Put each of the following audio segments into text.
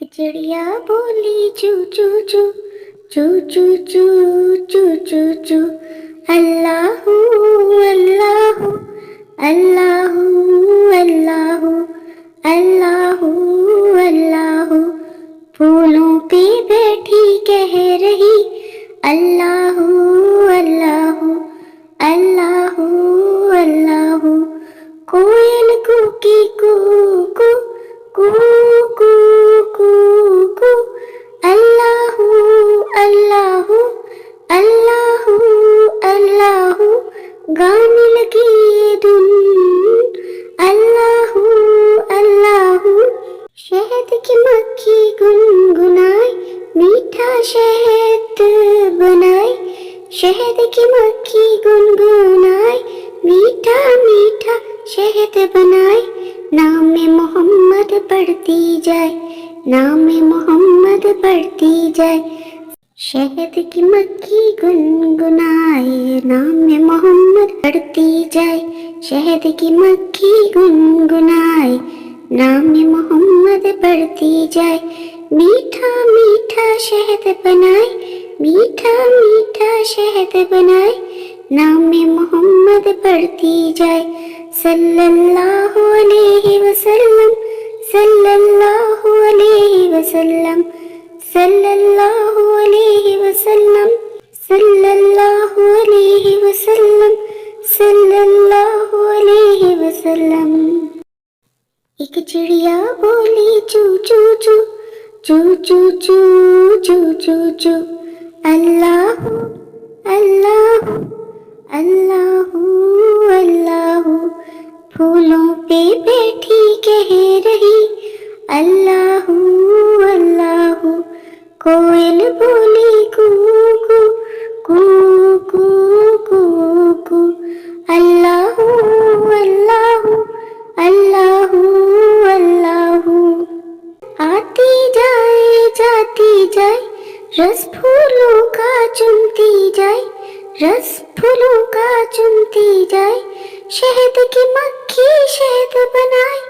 चिड़िया बोली चू चू चू चू चू चू चू चू चू। अल्लाहू अल्लाहू अल्लाहू अल्लाहू अल्लाहू अल्लाहू। फूलों पे बैठी कह रही अल्लाहू अल्लाहू अल्लाहू अल्लाहू। कोयल कूकी कूकू कू कू कू कू। अल्लाहू अल्लाहू अल्लाहू अल्लाहू। गाने लगी ये धुन अल्लाहू अल्लाहू। शहद की मक्खी गुनगुनाए मीठा शहद बनाए। शहद की मक्खी गुनगुनाए मीठा मीठा शहद बनाए। नाम मोहम्मद पढ़ती जाए नाम मोहम्मद पढ़ती जाए। शहद की मक्खी गुनगुनाए नाम मोहम्मद पढ़ती जाए। शहद की मक्खी गुनगुनाए नाम मोहम्मद पढ़ती जाए। मीठा मीठा शहद बनाए मीठा मीठा शहद बनाए। नाम मोहम्मद पढ़ती जाए। सल्लल्लाहु अलैहि वसल्लम सल्लल्लाहु अलैहि वसल्लम सल्लल्लाहु अलैहि वसल्लम सल्लल्लाहु अलैहि वसल्लम सल्लल्लाहु अलैहि वसल्लम। एक चिड़िया बोली चू चू चू चू चू चू चू चू चू। अल्लाहू अल्लाहू अल्लाहू अल्लाहू। फूलों पे बैठी कह रही अल्लाहू अल्लाहू। कोयल बोली कू कू कू कू कू कू। अल्लाहू अल्लाहू अल्लाहू अल्लाहू। आती जाए जाती जाए रस फूलों का चुनती जाए रस फूलों का चुनती जाए। शहद की मक्खी शहद बनाए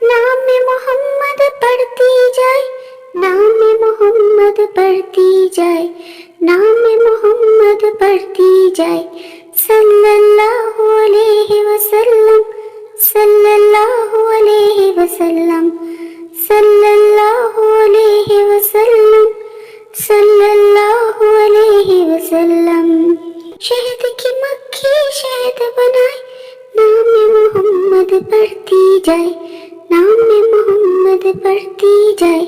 नाम मोहम्मद पढ़ती जाए नाम मोहम्मद पढ़ती जाए नाम मोहम्मद पढ़ती जाए। सल्लल्लाहु अलैहि वसल्लम सल्लल्लाहु अलैहि वसल्लम सल्लल्लाहु अलैहि वसल्लम सल्लल्लाहु अलैहि वसल्लम। शहद की मक्खी शहद बनाए नाम मोहम्मद पढ़ती जाए नाम मोहम्मद पढ़ती जाए।